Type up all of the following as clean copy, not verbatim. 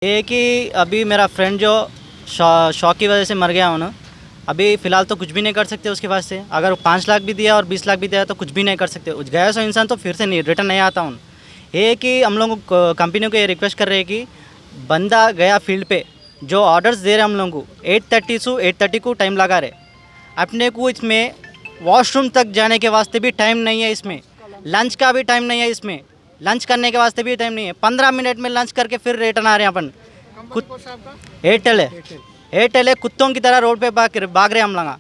ये कि अभी मेरा फ्रेंड जो शौक की वजह से मर गया ना। अभी फ़िलहाल तो कुछ भी नहीं कर सकते उसके पास से। अगर 5 लाख भी दिया और 20 लाख भी दिया तो कुछ भी नहीं कर सकते। उस गया सो इंसान तो फिर से नहीं रिटर्न नहीं आता हूँ। ये कि हम लोग कंपनी को ये रिक्वेस्ट कर रहे हैं कि बंदा गया फील्ड पे जो ऑर्डर्स दे रहे हम लोग को 8:30 से 8:30 को टाइम लगा रहे। अपने को इसमें वॉशरूम तक जाने के वास्ते भी टाइम नहीं है, इसमें लंच का भी टाइम नहीं है, इसमें लंच करने के वास्ते भी टाइम नहीं है। 15 मिनट में लंच करके फिर रिटर्न आ रहे हैं अपन। एयरटेल है, एयरटेल है। कुत्तों की तरह रोड पे भाग रहे हैं हम लोग।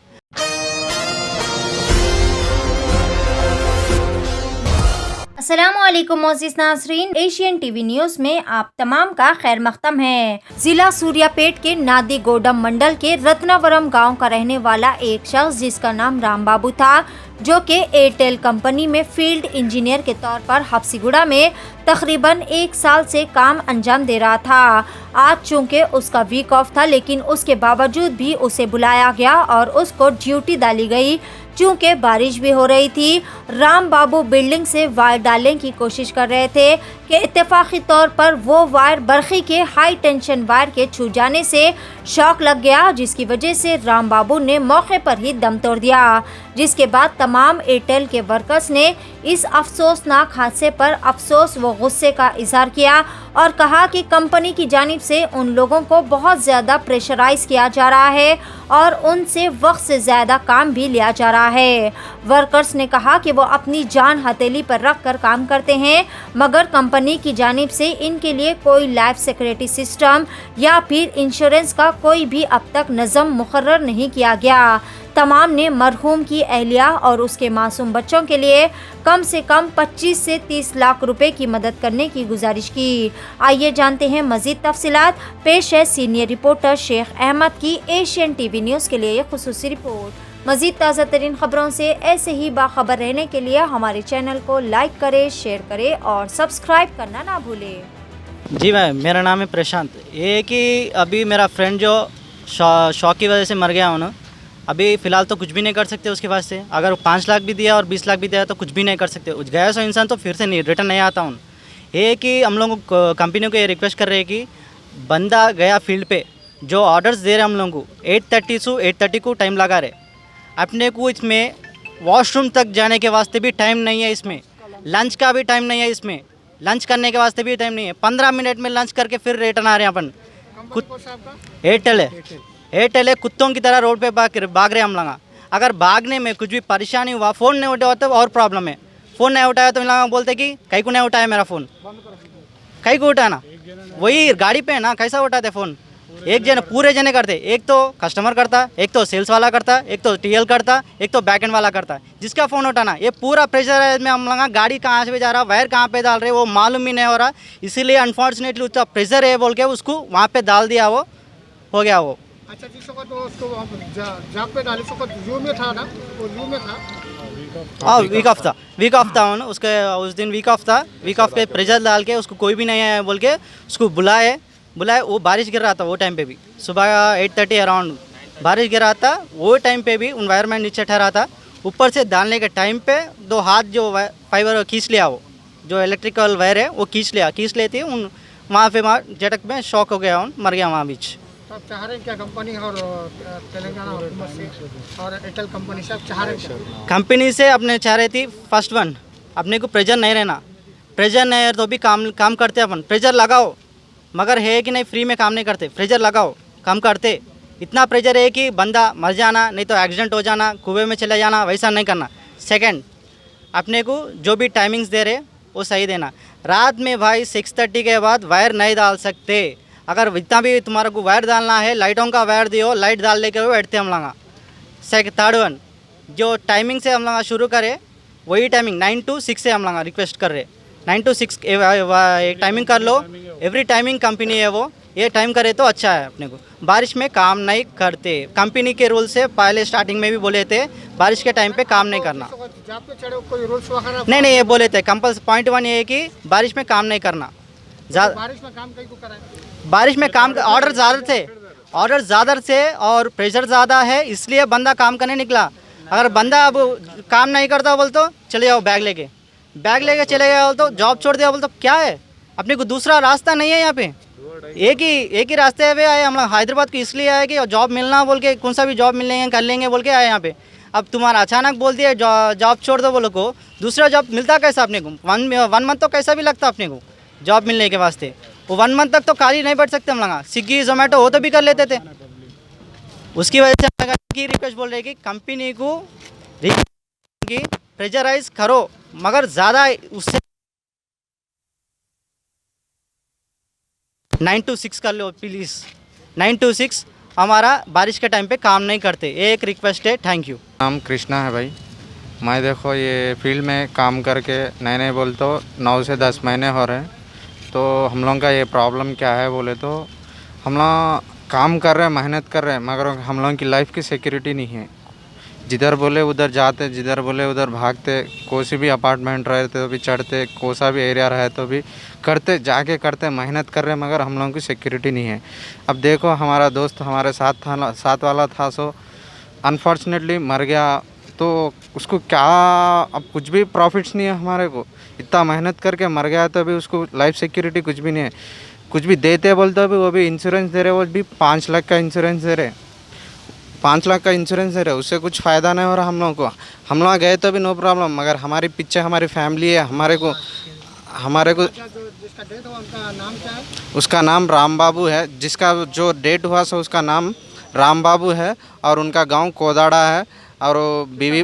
अस्सलामुअलैकुम मोअज़्ज़िज़ नाज़रीन, एशियन टीवी न्यूज़ में आप तमाम का खैर मक़दम है। जिला सूर्यापेट के नादीगोडम मंडल के रत्नावरम गांव का रहने वाला एक शख्स जिसका नाम राम बाबू था, जो कि एयरटेल कंपनी में फील्ड इंजीनियर के तौर पर हफ्सीगुड़ा में तकरीबन 1 साल से काम अंजाम दे रहा था। आज चूँकि उसका वीक ऑफ था, लेकिन उसके बावजूद भी उसे बुलाया गया और उसको ड्यूटी डाली गई। चूँकि बारिश भी हो रही थी, राम बाबू बिल्डिंग से वायर डालने की कोशिश कर रहे थे कि इत्तेफाकी तौर पर वो वायर बरखी के हाई टेंशन वायर के छू जाने से शॉक लग गया, जिसकी वजह से राम बाबू ने मौके पर ही दम तोड़ दिया। जिसके बाद तमाम एयरटेल के वर्कर्स ने इस अफसोसनाक हादसे पर अफसोस व गुस्से का इजहार किया और कहा कि कंपनी की जानिब से उन लोगों को बहुत ज़्यादा प्रेशराइज किया जा रहा है और उनसे वक्त से ज़्यादा काम भी लिया जा रहा है। वर्कर्स ने कहा कि वो अपनी जान हथेली पर रख कर काम करते हैं, मगर कंपनी की जानिब से इनके लिए कोई लाइफ सिक्योरिटी सिस्टम या फिर इंश्योरेंस का कोई भी अब तक निज़म मुकर्रर नहीं किया गया। तमाम ने मरहूम की अहलिया और उसके मासूम बच्चों के लिए कम से कम 25 से 30 लाख रुपए की मदद करने की गुजारिश की। आइए जानते हैं मज़ीद तफसीलात। पेश है सीनियर रिपोर्टर शेख अहमद की एशियन टीवी न्यूज़ के लिए ये खुसूसी रिपोर्ट। मज़ीद ताज़ा तरीन खबरों से ऐसे ही बाखबर रहने के लिए हमारे चैनल को लाइक करें, शेयर करें और सब्सक्राइब करना ना भूलें। जी भाई, मेरा नाम है प्रशांत। ये कि अभी मेरा फ्रेंड जो शौक की वजह से मर गया ना। अभी फ़िलहाल तो कुछ भी नहीं कर सकते उसके पास से। अगर 5 लाख भी दिया और 20 लाख भी दिया तो कुछ भी नहीं कर सकते। उस गया सो इंसान तो फिर से नहीं रिटर्न नहीं आता हूँ। ये कि हम लोग कंपनी को ये रिक्वेस्ट कर रहे हैं कि बंदा गया फील्ड पे जो ऑर्डर्स दे रहे हम लोग को 8:30 से 8:30 को टाइम लगा रहे। अपने को इसमें वॉशरूम तक जाने के वास्ते भी टाइम नहीं है, इसमें लंच का भी टाइम नहीं है, इसमें लंच करने के वास्ते भी टाइम नहीं है। 15 मिनट में लंच करके फिर रिटर्न आ रहे हैं अपन। एयरटेल है, एयरटेल है। कुत्तों की तरह रोड पे भाग रहे हम लोग। अगर भागने में कुछ भी परेशानी हुआ, फ़ोन नहीं उठाया तो और प्रॉब्लम है। फ़ोन नहीं उठाया तो लोग बोलते कि कहीं को नहीं उठाया मेरा फ़ोन, कहीं को उठाना, वही गाड़ी पे है ना, कैसा उठाते फ़ोन। एक जने पूरे जने करते, एक तो कस्टमर करता, एक तो सेल्स वाला करता, एक तो टीएल करता, एक तो बैक एंड वाला करता। जिसका फ़ोन उठाना, ये पूरा प्रेशर में हम लोग गाड़ी कहाँ से जा रहा, वायर कहाँ पे डाल रहे वो मालूम ही नहीं हो रहा। इसीलिए अनफॉर्चुनेटली उसका प्रेशर है बोल के उसको वहाँ पे डाल दिया, वो हो गया वो। अच्छा, जिस वक्त तो उसको जहाँ पे डाले उस वक्त जू में था ना, वो जू में था। हाँ, वीक ऑफ था, वीक ऑफ था ना उसके। उस दिन वीक ऑफ था। वीक ऑफ पे प्रेशर डाल के उसको कोई भी नहीं है बोल के उसको बुलाए। वो बारिश गिर रहा था वो टाइम पे भी, सुबह 8:30 अराउंड बारिश गिर रहा था। वो टाइम पे भी एनवायरनमेंट नीचे ठहरा था। ऊपर से डालने के टाइम पे 2 हाथ जो फाइबर खींच लिया, वो जो इलेक्ट्रिकल वायर है वो खींच लेती उन वहाँ पे झटक में शॉक हो गया, मर गया वहाँ बीच। तो आप चाह रहे हैं क्या कंपनी और तेलंगाना हुकूमत से और एयरटेल कंपनी से आप चाह रहे हैं क्या? कंपनी से अपने चाह रही थी फर्स्ट वन, अपने को प्रेशर नहीं रहना। प्रेशर नहीं है तो भी काम करते अपन। प्रेशर लगाओ, मगर है कि नहीं फ्री में काम नहीं करते। प्रेशर लगाओ, काम करते। इतना प्रेशर है कि बंदा मर जाना, नहीं तो एक्सीडेंट हो जाना, कुएं में चले जाना, वैसा नहीं करना। सेकंड, अपने को जो भी टाइमिंग्स दे रहे वो सही देना। रात में भाई 6:30 के बाद वायर नहीं डाल सकते। अगर इतना भी तुम्हारे को वायर डालना है, लाइटों का वायर दियो, लाइट डाल लेके बैठते हम लोग। थर्ड वन, जो टाइमिंग से हम लोग शुरू करें वही टाइमिंग 9 to 6 से हम लोग रिक्वेस्ट कर रहे। 9 to 6 एक टाइमिंग कर लो। एवरी टाइमिंग कंपनी है वो, ये टाइम करे तो अच्छा है। अपने को बारिश में काम नहीं करते। कंपनी के रूल से पहले स्टार्टिंग में भी बोले थे बारिश के टाइम पे काम नहीं करना। जहाँ पे चढ़े कोई रूल्स वगैरह नहीं, ये बोले थे कंपल्स। पॉइंट 1 ये है कि बारिश में काम नहीं करना। बारिश में काम कहीं को कराए, बारिश में काम ऑर्डर ज़्यादा थे और प्रेशर ज़्यादा है, इसलिए बंदा काम करने निकला। अगर बंदा अब काम नहीं करता बोल तो चले जाओ बैग लेके चले गए बोल तो जॉब छोड़ दिया बोल तो क्या है। अपने को दूसरा रास्ता नहीं है यहाँ पे। एक ही रास्ते पे आए हम लोग। हैदराबाद को इसलिए आए कि जॉब मिलना बोल के, कौन सा भी जॉब मिलेंगे कर लेंगे बोल के आए यहाँ पे। अब तुम्हारा अचानक बोल दिया जॉब छोड़ दो बोलो को, दूसरा जॉब मिलता कैसा अपने को? वन मंथ तो कैसा भी लगता अपने को जॉब मिलने के वास्ते। वो 1 मंथ तक तो खाली नहीं बैठ सकते हम लोग। स्विगी जोमेटो वो तो भी कर लेते थे। उसकी वजह से हम लोग की रिक्वेस्ट बोल रहे हैं कि कंपनी को प्रेशराइज करो, मगर ज़्यादा उससे 9 to 6 कर लो प्लीज़। 9 to 6 हमारा बारिश के टाइम पे काम नहीं करते। ये एक रिक्वेस्ट है। Thank you. नाम कृष्णा है भाई। मैं देखो ये फील्ड में काम करके नए बोल तो 9 से 10 महीने हो रहे हैं। तो हम लोगों का ये प्रॉब्लम क्या है बोले तो, हम लोग काम कर रहे हैं, मेहनत कर रहे हैं, मगर हम लोगों की लाइफ की सिक्योरिटी नहीं है। जिधर बोले उधर जाते, जिधर बोले उधर भागते। कोई सी भी अपार्टमेंट रहे तो भी चढ़ते, कोई सा भी एरिया रहे तो भी करते, जाके करते, मेहनत कर रहे हैं, मगर हम लोगों की सिक्योरिटी नहीं है। अब देखो हमारा दोस्त हमारे साथ वाला था, सो अनफॉर्चुनेटली मर गया। तो उसको क्या, अब कुछ भी प्रॉफिट्स नहीं है हमारे को। इतना मेहनत करके मर गया तो भी उसको लाइफ सिक्योरिटी कुछ भी नहीं है। कुछ भी देते बोलते भी, वो भी इंश्योरेंस दे रहे, वो भी 5 लाख का इंश्योरेंस दे रहे, 5 लाख का इंश्योरेंस दे रहे, उससे कुछ फ़ायदा नहीं हो रहा हम लोगों को। हम लोग गए तो भी नो प्रॉब्लम, मगर हमारे पीछे हमारी फैमिली है। हमारे को जिसका डेट हुआ उनका नाम क्या है? उसका नाम राम बाबू है। जिसका जो डेट हुआ सो उसका नाम राम बाबू है, और उनका गांव कोदाड़ा है। और बीवी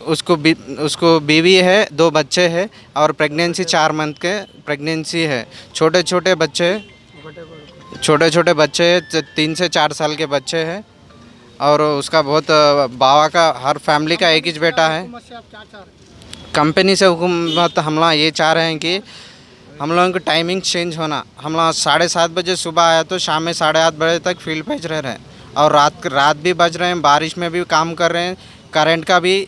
उसको बीवी है, 2 बच्चे हैं, और प्रेगनेंसी 4 मंथ के प्रेगनेंसी है। छोटे छोटे बच्चे 3 से 4 साल के बच्चे हैं। और उसका बहुत बाबा का, हर फैमिली का एक ही बेटा है। हुकूमत से आप क्या चाह रहे हैं? कंपनी से हुकूमत हम लोग ये चाह रहे हैं कि हम लोगों की टाइमिंग चेंज होना। हम लोग 7:30 बजे सुबह आया तो शाम में 8:30 बजे तक फील्ड पे रह रहे हैं, और रात भी बज रहे हैं, बारिश में भी काम कर रहे हैं, करंट का भी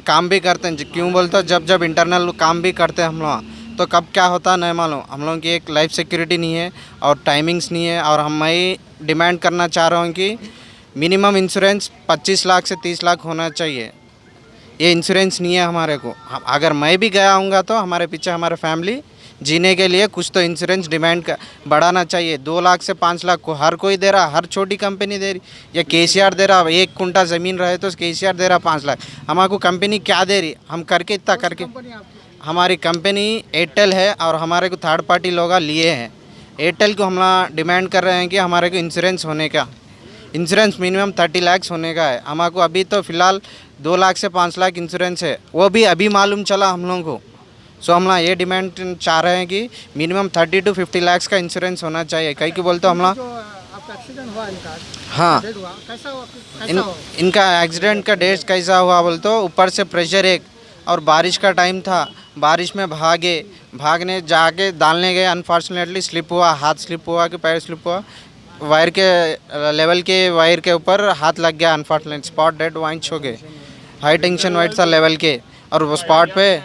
काम भी करते हैं। क्यों बोलते हो, जब इंटरनल काम भी करते हैं हम लोग, तो कब क्या होता नहीं मालूम। हम लोगों की एक लाइफ सिक्योरिटी नहीं है और टाइमिंग्स नहीं है। और हम मैं डिमांड करना चाह रहा हूँ कि मिनिमम इंश्योरेंस 25 लाख से 30 लाख होना चाहिए। ये इंश्योरेंस नहीं है हमारे को। अगर मैं भी गया हूँगा तो हमारे पीछे हमारे फैमिली जीने के लिए कुछ तो इंश्योरेंस डिमांड बढ़ाना चाहिए। 2 लाख से 5 लाख को हर कोई दे रहा, हर छोटी कंपनी दे रही, या केसीआर दे रहा। 1 कुंटा ज़मीन रहे तो केसीआर दे रहा 5 लाख। हमारे कंपनी क्या दे रही? हम करके इतना करके, कंपनी आपकी? हमारी कंपनी एयरटेल है, और हमारे को थर्ड पार्टी लोग लिए हैं। एयरटेल को हम डिमांड कर रहे हैं कि हमारे को इंश्योरेंस होने का, इंश्योरेंस मिनिमम 30 लाख होने का है। हमारे को अभी तो फ़िलहाल 2 लाख से 5 लाख इंश्योरेंस है, वो भी अभी मालूम चला हम लोगों को। सो हम ये डिमांड चाह रहे हैं कि मिनिमम 30 to 50 लाख का इंश्योरेंस होना चाहिए। कहीं को बोलते हम लोग, जो आपका एक्सीडेंट हुआ इनका, हाँ, डेट हुआ, कैसा हुआ? इनका एक्सीडेंट का डेट कैसा हुआ बोलते हो, ऊपर से प्रेशर एक, और बारिश का टाइम था, बारिश में भागने जाके डालने गए, अनफॉर्चुनेटली स्लिप हुआ, हाथ स्लिप हुआ कि पैर स्लिप हुआ, वायर के लेवल के वायर के ऊपर हाथ लग गया, अनफॉर्चुनेट स्पॉट डेड वाइंच हो गए। हाई टेंशन वाइट था लेवल के, और वो स्पॉट पे,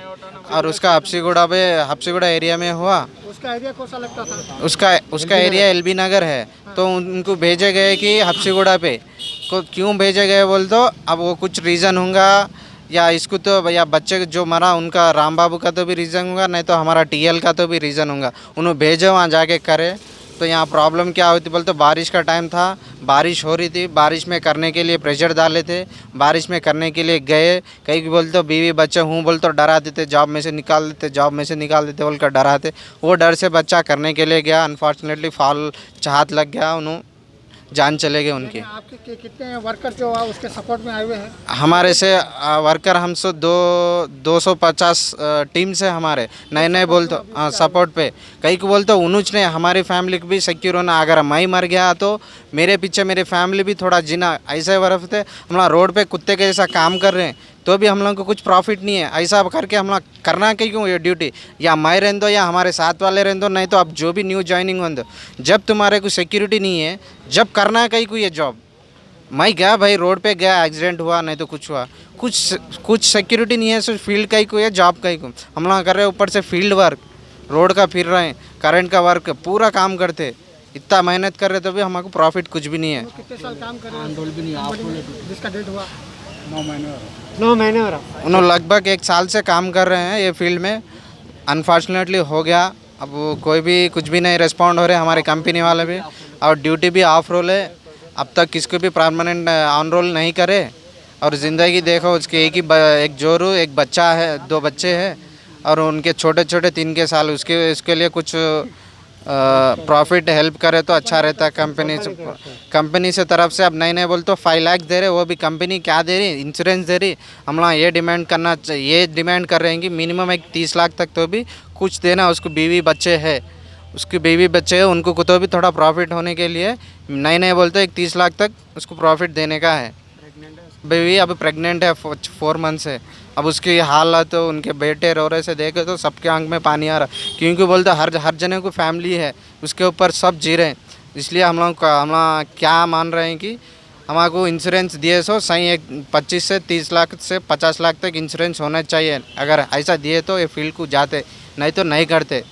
और उसका हफ्सीगुड़ा एरिया में हुआ। उसका एरिया कौन सा लगता था? उसका एरिया एलबी नगर है। तो उनको भेजे गए कि हफ्सीगुड़ा पे को क्यों भेजे गए बोल तो, अब वो कुछ रीज़न होगा, या इसको तो, या बच्चे जो मरा उनका राम बाबू का तो भी रीज़न होगा, नहीं तो हमारा टीएल का तो भी रीज़न होगा। उन्होंने भेजे वहाँ जाके करे। तो यहाँ प्रॉब्लम क्या होती बोलते, बारिश का टाइम था, बारिश हो रही थी, बारिश में करने के लिए प्रेशर डाले थे, बारिश में करने के लिए गए। कहीं बोलते बीवी बच्चे हूँ बोलते डरा देते, जॉब में से निकाल देते बोलकर डराते। वो डर से बच्चा करने के लिए गया, अनफॉर्चुनेटली फाल हाथ लग गया, उन्होंने जान चले गए उनके। आपके कितने वर्कर जो हुआ उसके सपोर्ट में आए हुए हैं? हमारे से वर्कर हम सो 250 टीम से हमारे नए बोलते सपोर्ट पे। कहीं को बोलते उन्होंने ने हमारी फैमिली को भी सिक्योर होना। अगर मैं मर गया तो मेरे पीछे मेरी फैमिली भी थोड़ा जीना। ऐसे वर्फ थे हम रोड पे कुत्ते के जैसा काम कर रहे हैं, तो भी हम लोग को कुछ प्रॉफिट नहीं है। ऐसा करके हम लोग करना क्यों ये ड्यूटी, या मैं रहने दो या हमारे साथ वाले रहने दो, नहीं तो अब जो भी न्यू ज्वाइनिंग हो दो। जब तुम्हारे को सिक्योरिटी नहीं है, जब करना है कहीं को ये जॉब। मैं गया भाई, रोड पे गया, एक्सीडेंट हुआ, नहीं तो कुछ हुआ, कुछ सिक्योरिटी नहीं है। सिर्फ फील्ड का ही को है, जॉब का ही को हम लोग कर रहे हैं। ऊपर से फील्ड वर्क, रोड का फिर रहे हैं, करंट का वर्क, पूरा काम करते, इतना मेहनत कर रहे तो भी हमको प्रॉफिट कुछ भी नहीं है। कितने साल काम कर रहे हैं जिसका डेट हुआ? 9 महीने हो रहा। उन्होंने लगभग 1 साल से काम कर रहे हैं ये फील्ड में। अनफॉर्चुनेटली हो गया, अब वो कोई भी कुछ भी नहीं रिस्पॉन्ड हो रहे हमारे कंपनी वाले भी, और ड्यूटी भी ऑफ रोल है। अब तक किसको भी परमानेंट ऑन रोल नहीं करे। और ज़िंदगी देखो उसके एक जोरू एक बच्चा है, 2 बच्चे हैं, और उनके छोटे छोटे 3 के साल। उसके लिए कुछ प्रॉफिट हेल्प करे तो अच्छा रहता है कंपनी से तरफ से। अब नहीं बोल तो 5 लाख दे रहे, वो भी कंपनी क्या दे रही, इंश्योरेंस दे रही। हम लोग ये डिमांड कर रहे हैं कि मिनिमम एक 30 लाख तक तो भी कुछ देना। उसको बीवी बच्चे है, उसकी बीवी बच्चे है, उनको तो भी थोड़ा प्रॉफिट होने के लिए नहीं बोलते एक 30 लाख तक उसको प्रॉफिट देने का है। बेबी अभी प्रेग्नेंट है, 4 मंथ्स है। अब उसकी हालत तो उनके बेटे रो रहे से देखे तो सबके आंख में पानी आ रहा, क्योंकि बोलते हर जने को फैमिली है, उसके ऊपर सब जी रहे हैं। इसलिए हम लोग क्या मान रहे हैं कि हमारे इंश्योरेंस दिए सो सही, एक 25 से 30 लाख से 50 लाख तक इंश्योरेंस होना चाहिए। अगर ऐसा दिए तो ये फील्ड को जाते, नहीं तो नहीं करते।